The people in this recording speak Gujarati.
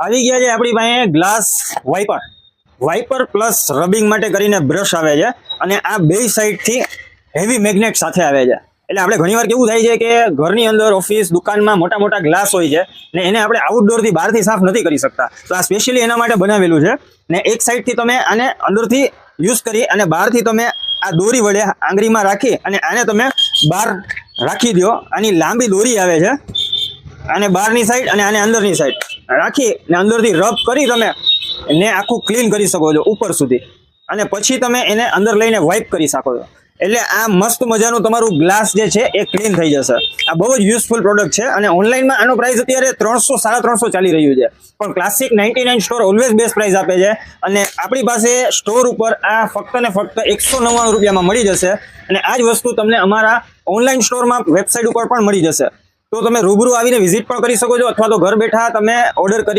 આવી ગયા છે આપણી પાસે ગ્લાસ વાઇપર પ્લસ રબિંગ માટે કરીને બ્રશ આવે છે અને આ બે સાઈડથી હેવી મેગ્નેટ સાથે આવે છે. એટલે આપણે ઘણીવાર કેવું થાય છે કે ઘરની અંદર ઓફિસ દુકાનમાં મોટા મોટા ગ્લાસ હોય છે ને એને આપણે આઉટડોરથી બહારથી સાફ નથી કરી શકતા, તો આ સ્પેશિયલી એના માટે બનાવેલું છે. ને એક સાઈડથી તમે આને અંદરથી યુઝ કરી અને બહારથી તમે આ દોરી વડે આંગળીમાં રાખી અને આને તમે બહાર રાખી દો. આની લાંબી દોરી આવે છે, આને બહારની સાઈડ અને આને અંદરની સાઈડ રાખી ને અંદરથી રબ કરી તમે ને આખું ક્લીન કરી શકો છો ઉપર સુધી, અને પછી તમે એને અંદર લઈને વાઇપ કરી શકો છો. એટલે આ મસ્ત મજાનું તમારું ગ્લાસ જે છે એ ક્લીન થઈ જશે. આ બહુ જ યુઝફુલ પ્રોડક્ટ છે અને ઓનલાઈનમાં આનો પ્રાઇસ અત્યારે 300-350 ચાલી રહ્યું છે, પણ classic 99 store always best price આપે છે અને આપણી પાસે સ્ટોર ઉપર આ ફક્ત ને ફક્ત 199 રૂપિયામાં મળી જશે. અને આ જ વસ્તુ તમને અમારા ઓનલાઈન સ્ટોરમાં વેબસાઇટ ઉપર પણ મળી જશે. તો તમે રૂબરૂ આવીને વિઝિટ પણ કરી શકો છો અથવા તો ઘર બેઠા તમે ઓર્ડર કરી